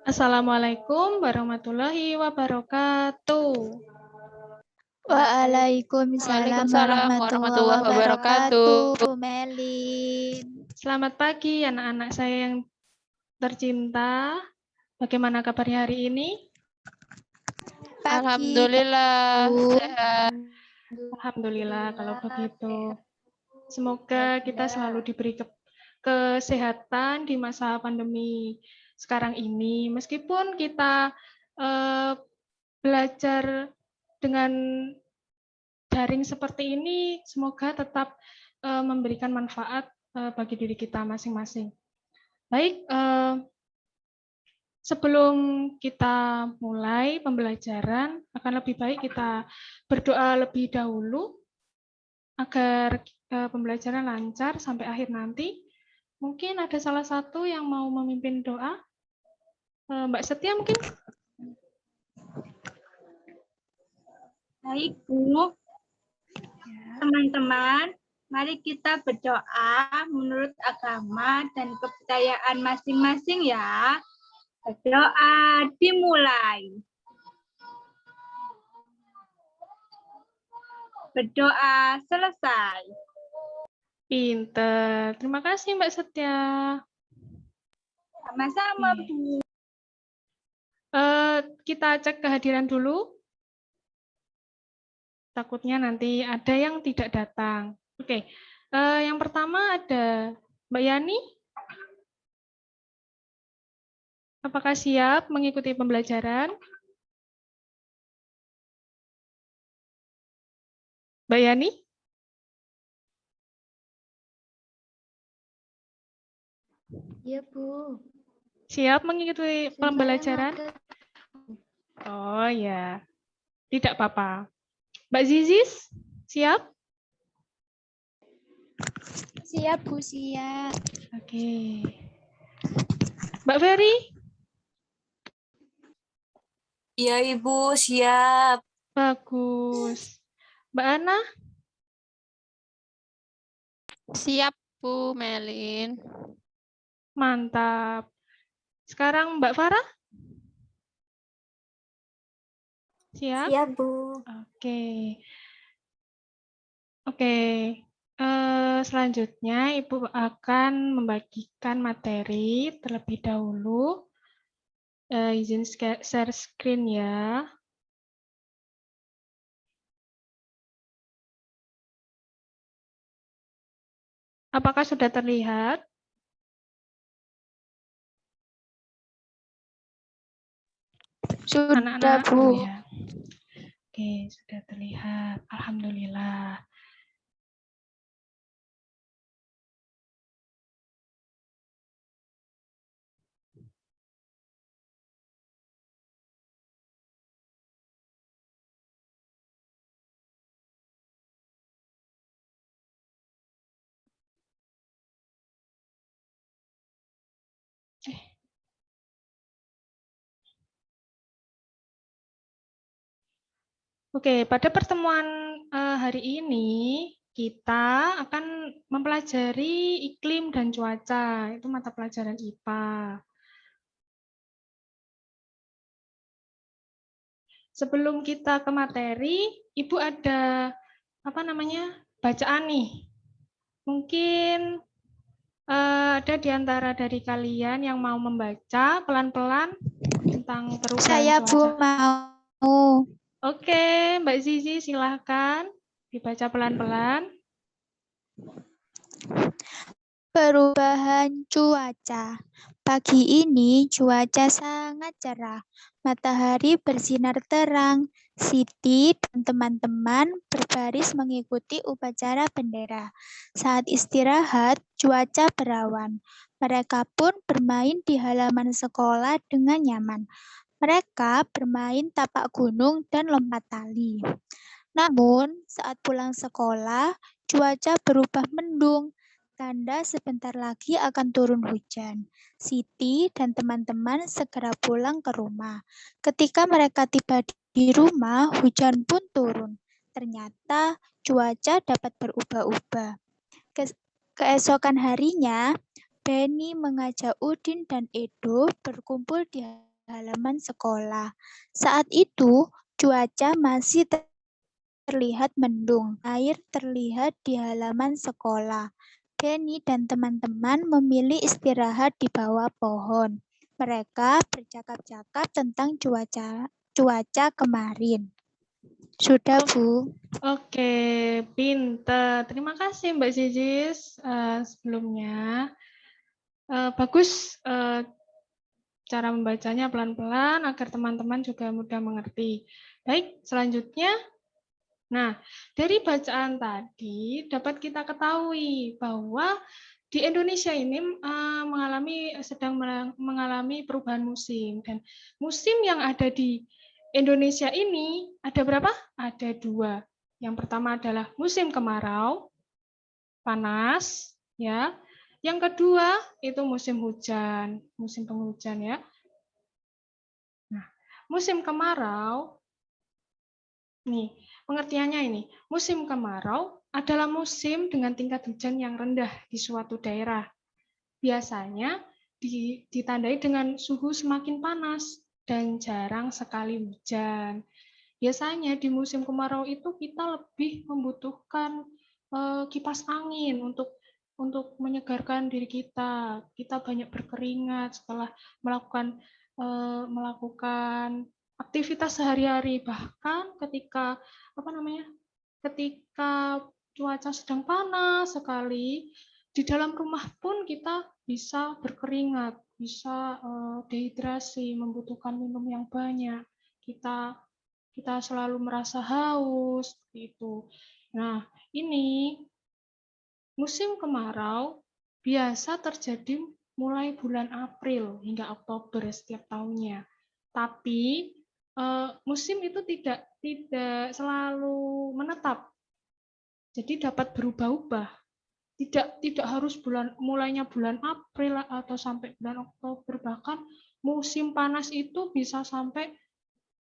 Assalamualaikum warahmatullahi wabarakatuh. Waalaikumsalam warahmatullahi wabarakatuh. Bu Melin. Selamat pagi anak-anak saya yang tercinta. Bagaimana kabarnya hari ini? Pagi. Alhamdulillah sehat. Alhamdulillah kalau begitu. Semoga kita selalu diberi kesehatan di masa pandemi sekarang ini. Meskipun kita belajar dengan daring seperti ini, semoga tetap memberikan manfaat bagi diri kita masing-masing. Baik, sebelum kita mulai pembelajaran, akan lebih baik kita berdoa lebih dahulu agar pembelajaran lancar sampai akhir nanti. Mungkin ada salah satu yang mau memimpin doa. Mbak Setia mungkin? Baik, Bu. Teman-teman, mari kita berdoa menurut agama dan kepercayaan masing-masing ya. Berdoa dimulai. Berdoa selesai. Pinter. Terima kasih Mbak Setia. Sama-sama, Bu. Kita cek kehadiran dulu. Takutnya nanti ada yang tidak datang. Oke. Yang pertama ada Mbak Yani. Apakah siap mengikuti pembelajaran? Mbak Yani? Iya, Bu. Siap mengikuti pembelajaran? Oh ya, tidak apa-apa. Mbak Zizis, siap? Siap, Bu, siap. Oke. Mbak Ferry? Iya, Ibu, siap. Bagus. Mbak Ana? Siap, Bu Melin. Mantap. Sekarang Mbak Farah? Siap? Siap, Bu. Oke. Oke. Selanjutnya Ibu akan membagikan materi terlebih dahulu. Izin share screen ya. Apakah sudah terlihat? Sudah, Anak-anak, Bu. ya. Oke, sudah terlihat. Alhamdulillah. Oke, pada pertemuan hari ini kita akan mempelajari iklim dan cuaca, itu mata pelajaran IPA. Sebelum kita ke materi, Ibu ada bacaan nih. Mungkin ada di antara dari kalian yang mau membaca pelan-pelan tentang perubahan Saya, cuaca. Bu, mau. Oke, Mbak Zizi silahkan dibaca pelan-pelan. Perubahan cuaca. Pagi ini cuaca sangat cerah. Matahari bersinar terang. Siti dan teman-teman berbaris mengikuti upacara bendera. Saat istirahat, cuaca berawan. Mereka pun bermain di halaman sekolah dengan nyaman. Mereka bermain tapak gunung dan lompat tali. Namun, saat pulang sekolah, cuaca berubah mendung. Tanda sebentar lagi akan turun hujan. Siti dan teman-teman segera pulang ke rumah. Ketika mereka tiba di rumah, hujan pun turun. ternyata cuaca dapat berubah-ubah. Keesokan harinya, Beni mengajak Udin dan Edo berkumpul di halaman sekolah. Saat itu, cuaca masih terlihat mendung. Air terlihat di halaman sekolah. Beni dan teman-teman memilih istirahat di bawah pohon. Mereka bercakap-cakap tentang cuaca kemarin. Sudah, Bu. Oke, pinter. Terima kasih Mbak Zisis sebelumnya. Bagus cara membacanya pelan-pelan agar teman-teman juga mudah mengerti. Baik, selanjutnya. Nah, dari bacaan tadi dapat kita ketahui bahwa di Indonesia ini sedang mengalami perubahan musim, dan musim yang ada di Indonesia ini ada berapa? Ada 2. Yang pertama adalah musim kemarau, panas, ya. Yang kedua itu musim hujan, musim penghujan, ya. Nah, musim kemarau, nih pengertiannya ini, musim kemarau adalah musim dengan tingkat hujan yang rendah di suatu daerah. Biasanya ditandai dengan suhu semakin panas dan jarang sekali hujan. Biasanya di musim kemarau itu kita lebih membutuhkan kipas angin untuk menyegarkan diri kita. Kita banyak berkeringat setelah melakukan aktivitas sehari-hari. Bahkan ketika ketika cuaca sedang panas sekali, di dalam rumah pun kita bisa berkeringat, bisa dehidrasi, membutuhkan minum yang banyak. Kita selalu merasa haus, seperti itu. Nah, ini musim kemarau biasa terjadi mulai bulan April hingga Oktober setiap tahunnya. Tapi musim itu tidak selalu menetap. Jadi dapat berubah-ubah. Tidak harus mulainya bulan April atau sampai bulan Oktober, bahkan musim panas itu bisa sampai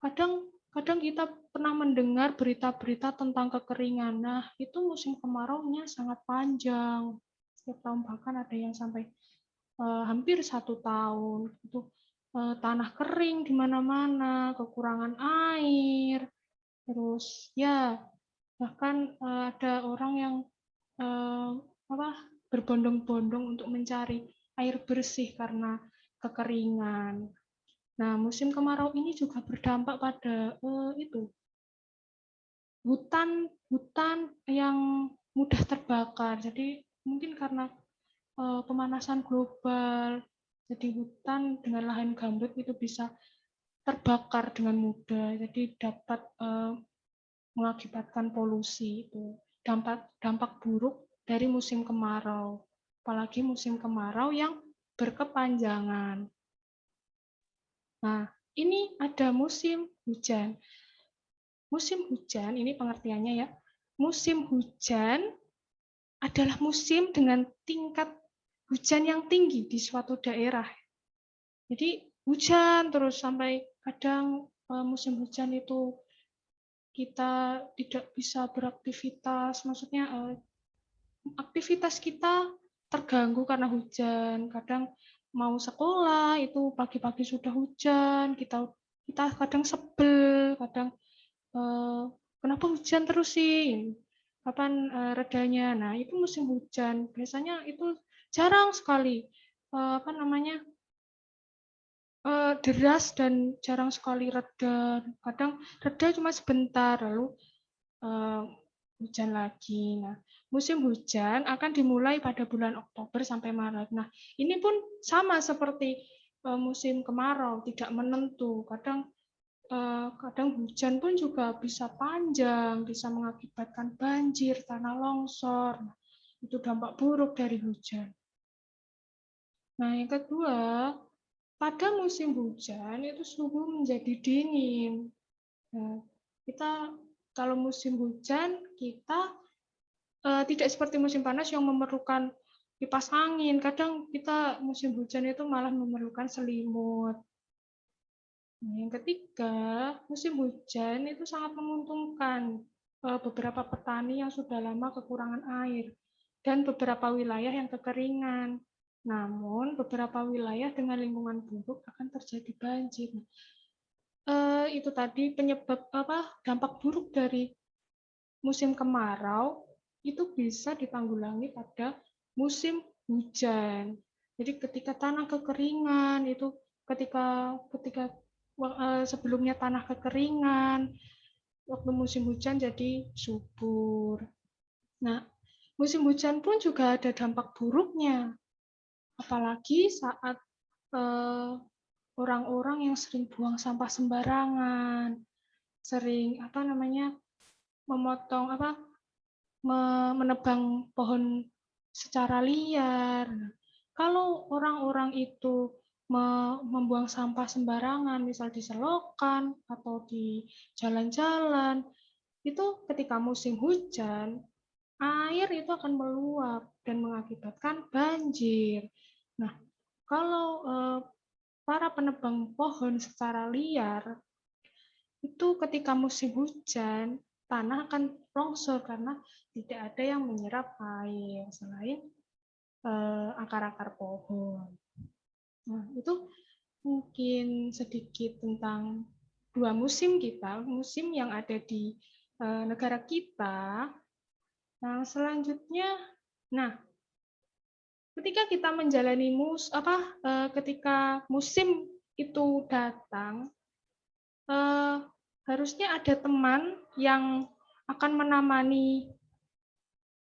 kadang kita pernah mendengar berita-berita tentang kekeringan. Nah, itu musim kemaraunya sangat panjang. Setiap tahun bahkan ada yang sampai hampir 1 tahun. Itu tanah kering di mana-mana, kekurangan air, terus ya bahkan ada orang yang berbondong-bondong untuk mencari air bersih karena kekeringan. Nah, musim kemarau ini juga berdampak pada hutan yang mudah terbakar. Jadi mungkin karena pemanasan global, jadi hutan dengan lahan gambut itu bisa terbakar dengan mudah. Jadi dapat mengakibatkan polusi itu. Dampak buruk dari musim kemarau, apalagi musim kemarau yang berkepanjangan. Nah, ini ada musim hujan. Musim hujan, ini pengertiannya ya. Musim hujan adalah musim dengan tingkat hujan yang tinggi di suatu daerah. Jadi hujan terus sampai kadang musim hujan itu kita tidak bisa beraktivitas, maksudnya aktivitas kita terganggu karena hujan. Kadang mau sekolah itu pagi-pagi sudah hujan, kita kadang sebel, kadang kenapa hujan terus sih? Kapan redanya? Nah, itu musim hujan. Biasanya itu jarang sekali deras dan jarang sekali reda. Kadang reda cuma sebentar, lalu hujan lagi. Nah, musim hujan akan dimulai pada bulan Oktober sampai Maret. Nah, ini pun sama seperti musim kemarau, tidak menentu. Kadang hujan pun juga bisa panjang, bisa mengakibatkan banjir, tanah longsor. Nah, itu dampak buruk dari hujan. Nah, yang kedua, pada musim hujan itu suhu menjadi dingin. Nah, kalau musim hujan kita tidak seperti musim panas yang memerlukan kipas angin. Kadang kita musim hujan itu malah memerlukan selimut. Nah, yang ketiga, musim hujan itu sangat menguntungkan. beberapa petani yang sudah lama kekurangan air dan beberapa wilayah yang kekeringan. Namun beberapa wilayah dengan lingkungan buruk akan terjadi banjir. Itu tadi penyebab dampak buruk dari musim kemarau itu bisa ditanggulangi pada musim hujan. Jadi ketika tanah kekeringan itu ketika sebelumnya tanah kekeringan, waktu musim hujan jadi subur. Nah, musim hujan pun juga ada dampak buruknya. Apalagi saat orang-orang yang sering buang sampah sembarangan, sering memotong menebang pohon secara liar. Kalau orang-orang itu membuang sampah sembarangan, misal di selokan atau di jalan-jalan, itu ketika musim hujan, air itu akan meluap dan mengakibatkan banjir. Nah, kalau para penebang pohon secara liar, itu ketika musim hujan, tanah akan longsor karena tidak ada yang menyerap air selain akar-akar pohon. Nah, itu mungkin sedikit tentang dua musim kita, musim yang ada di negara kita. Nah, selanjutnya, ketika kita menjalani ketika musim itu datang, harusnya ada teman yang akan menemani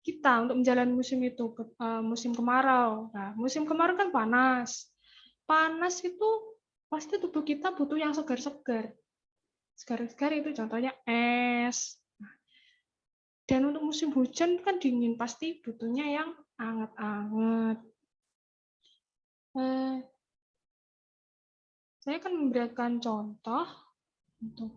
kita untuk menjalani musim itu, musim kemarau. Nah, musim kemarau kan panas. Panas itu pasti tubuh kita butuh yang segar-segar. Segar-segar itu contohnya es. Dan untuk musim hujan kan dingin, pasti butuhnya yang hangat-hangat. Saya akan memberikan contoh untuk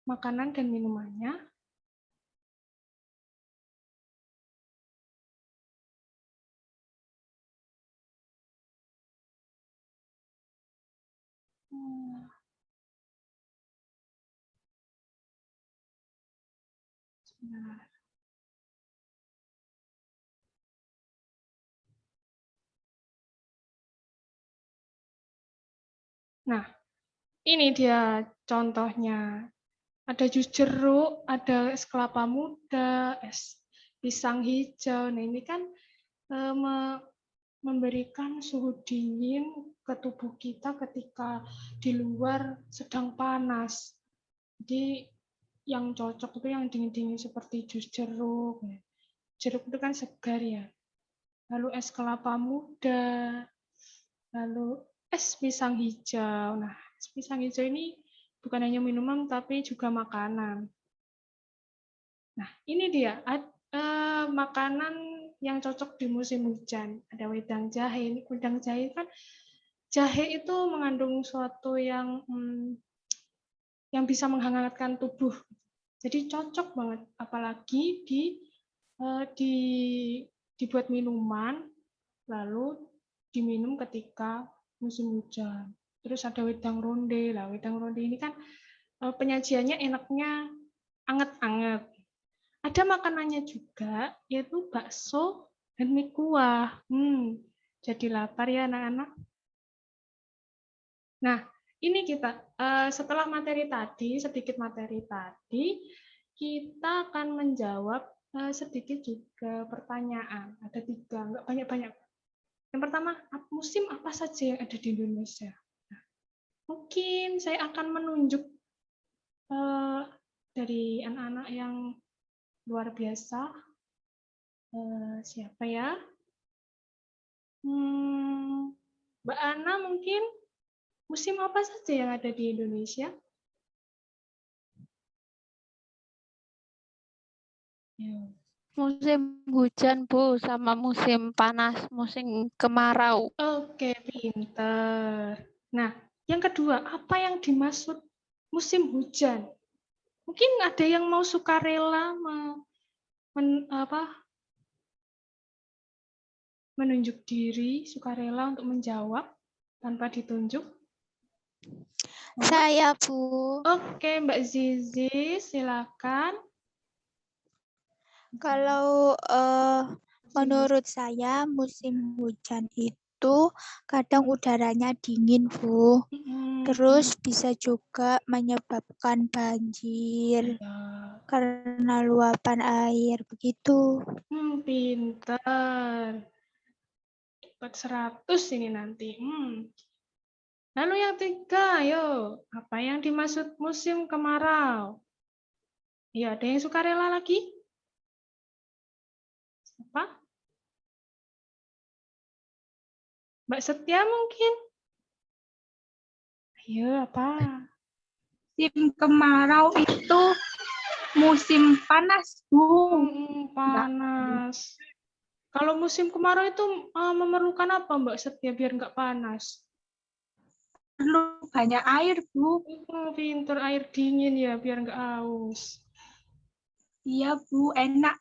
makanan dan minumannya. Nah, ini dia contohnya. Ada jus jeruk, ada es kelapa muda, es pisang hijau. Nah, ini kan memberikan suhu dingin ke tubuh kita ketika di luar sedang panas. Jadi yang cocok itu yang dingin-dingin seperti jus jeruk. Jeruk itu kan segar ya. Lalu es kelapa muda, lalu es pisang hijau. Nah, es pisang hijau ini bukan hanya minuman tapi juga makanan. Nah, ini dia makanan yang cocok di musim hujan. Ada wedang jahe. Wedang jahe kan jahe itu mengandung suatu yang bisa menghangatkan tubuh. Jadi cocok banget, apalagi dibuat minuman lalu diminum ketika musim hujan. Terus ada wedang ronde. Lah, wedang ronde ini kan penyajiannya enaknya anget-anget. Ada makanannya juga, yaitu bakso dan mie kuah. Jadi lapar ya anak-anak. Nah, ini kita setelah sedikit materi tadi, kita akan menjawab sedikit juga pertanyaan. Ada 3, nggak banyak-banyak. Yang pertama, musim apa saja yang ada di Indonesia? Nah, mungkin saya akan menunjuk dari anak-anak yang luar biasa. Siapa ya? Mbak Ana mungkin musim apa saja yang ada di Indonesia? Musim hujan, Bu, sama musim panas, musim kemarau. Oke, pinter. Nah, yang kedua, apa yang dimaksud musim hujan? Mungkin ada yang mau sukarela menunjuk diri, sukarela untuk menjawab tanpa ditunjuk. Saya, Bu. Oke, Mbak Zizi, silakan. Kalau Musim menurut saya musim hujan itu kadang udaranya dingin, Bu. hujan. Terus bisa juga menyebabkan banjir Ya. karena luapan air begitu. Pinter. Dapat 100 ini nanti. Lalu yang 3, ayo. Apa yang dimaksud musim kemarau? Ya, ada yang sukarela lagi? Apa? Mbak Setia mungkin? Ayo, apa? Musim kemarau itu musim panas, Bu. Panas. Kalau musim kemarau itu memerlukan apa, Mbak Setia, biar nggak panas? Perlu banyak air, Bu. Pinter, air dingin ya, biar nggak haus. Iya, Bu, enak.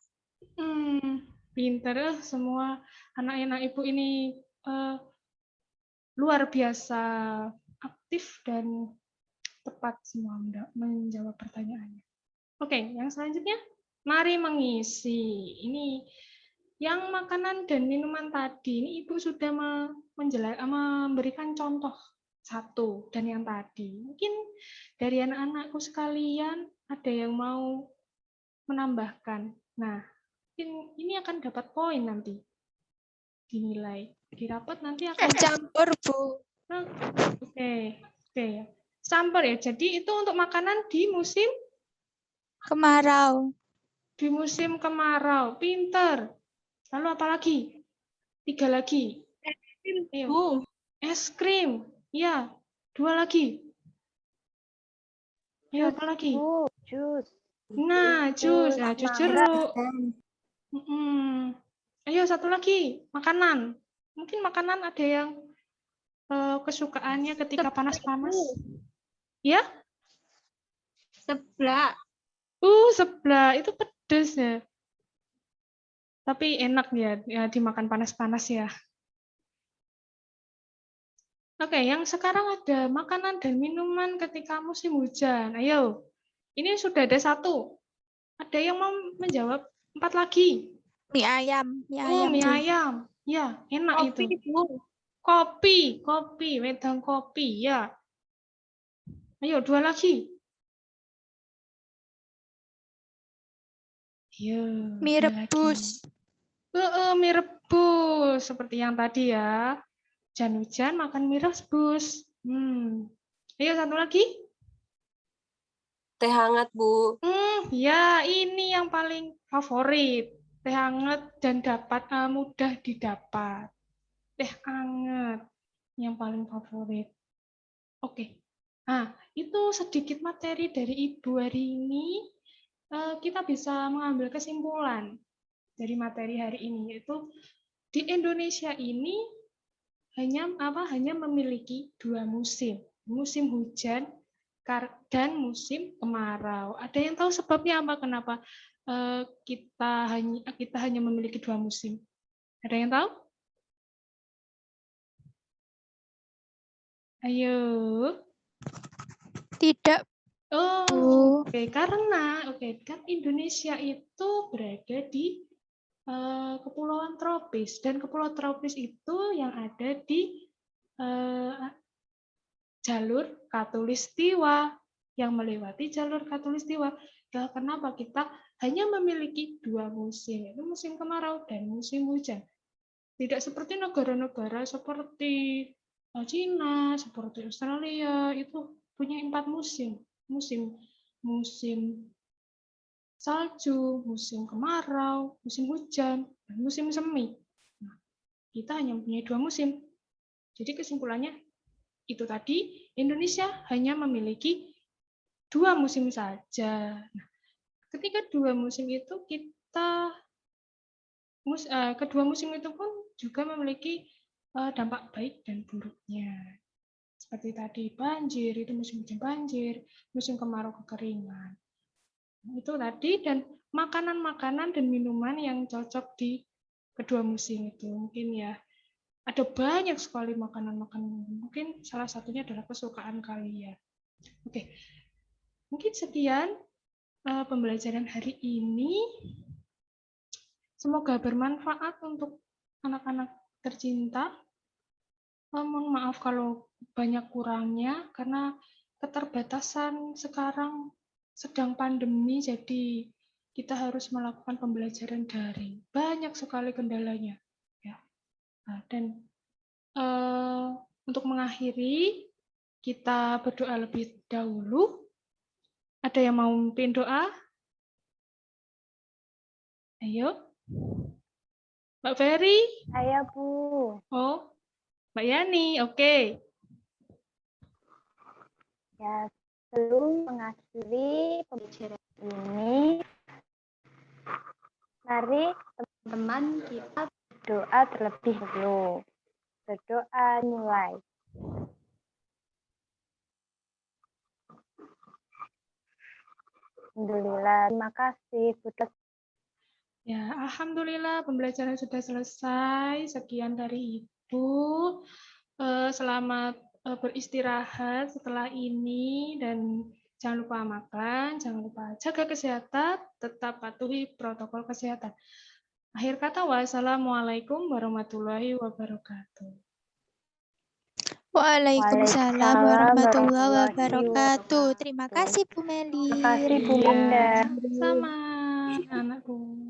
Pinter semua anak-anak ibu ini luar biasa aktif dan tepat semua menjawab pertanyaannya. Oke, yang selanjutnya, mari mengisi. Ini yang makanan dan minuman tadi, ini Ibu sudah memberikan contoh satu dan yang tadi. Mungkin dari anak-anakku sekalian ada yang mau menambahkan. Nah, ini akan dapat poin nanti dinilai di rapat nanti akan Campur, Bu. Oke ya. Campur ya. Jadi itu untuk makanan di musim Kemarau. kemarau. Pinter. Lalu apa lagi? 3 lagi. Ayo. Bu, Es krim. Ya. 2 lagi. Ayo apa lagi? Jus. Nah, jus. Nah, jus jeruk. Ayo satu lagi. Makanan. Mungkin makanan ada yang kesukaannya ketika panas-panas. Ya? seblak. Seblak. Itu pedes ya. Tapi enak ya dimakan panas-panas ya. Oke, yang sekarang ada makanan dan minuman ketika musim hujan. Ayo, ini sudah ada 1. Ada yang mau menjawab 4 lagi. Mie ayam. Mie Bu. ayam. Ya, enak Kopi, itu. Bu. Kopi, wedang kopi. Ya. Ayo, 2 lagi. Ayo, Mie 2 lagi. rebus. Mie rebus seperti yang tadi ya. Hujan-hujan makan mie rebus. Ayo satu lagi. Teh hangat, Bu. Ya ini yang paling favorit. Teh hangat dan mudah didapat. Teh hangat yang paling favorit. Oke. Nah, itu sedikit materi dari Ibu hari ini. Kita bisa mengambil kesimpulan dari materi hari ini, yaitu di Indonesia ini hanya memiliki 2 musim, musim hujan dan musim kemarau. Ada yang tahu sebabnya apa? Kenapa kita hanya memiliki 2 musim? Ada yang tahu? Ayo. Tidak, Bu. Karena kan Indonesia itu berada di kepulauan tropis, dan kepulauan tropis itu yang ada di jalur Khatulistiwa, yang melewati jalur Khatulistiwa. Kenapa kita hanya memiliki 2 musim, yaitu musim kemarau dan musim hujan. Tidak seperti negara-negara seperti Cina, seperti Australia, itu punya 4 musim. Musim salju, musim kemarau, musim hujan, dan musim semi. Nah, kita hanya mempunyai 2 musim. Jadi kesimpulannya itu tadi, Indonesia hanya memiliki 2 musim saja. Nah, ketika 2 musim itu kedua musim itu pun juga memiliki dampak baik dan buruknya. Seperti tadi banjir, itu musim hujan banjir, musim kemarau kekeringan. Itu tadi, dan makanan-makanan dan minuman yang cocok di kedua musim itu mungkin ya. Ada banyak sekali makanan-makanan. Mungkin salah satunya adalah kesukaan kalian. Oke, mungkin sekian pembelajaran hari ini. Semoga bermanfaat untuk anak-anak tercinta. Mohon maaf kalau banyak kurangnya, karena keterbatasan sekarang sedang pandemi, jadi kita harus melakukan pembelajaran daring. Banyak sekali kendalanya. Ya. Nah, dan untuk mengakhiri, kita berdoa lebih dahulu. Ada yang mau memimpin doa? Ayo. Mbak Ferry? Saya Bu. Oh, Mbak Yani, oke. Ya, sebelum mengakhiri pembelajaran ini, mari teman-teman kita berdoa terlebih dahulu. Berdoa mulai. Alhamdulillah, terima kasih Bu. Ya, alhamdulillah pembelajaran sudah selesai. Sekian dari Ibu. Selamat beristirahat setelah ini dan jangan lupa makan, jangan lupa jaga kesehatan, tetap patuhi protokol kesehatan. Akhir kata, wassalamualaikum warahmatullahi wabarakatuh. Waalaikumsalam warahmatullahi wabarakatuh. Terima kasih Bu Meli. Terima kasih Bu Iya, Bunda. sama anakku.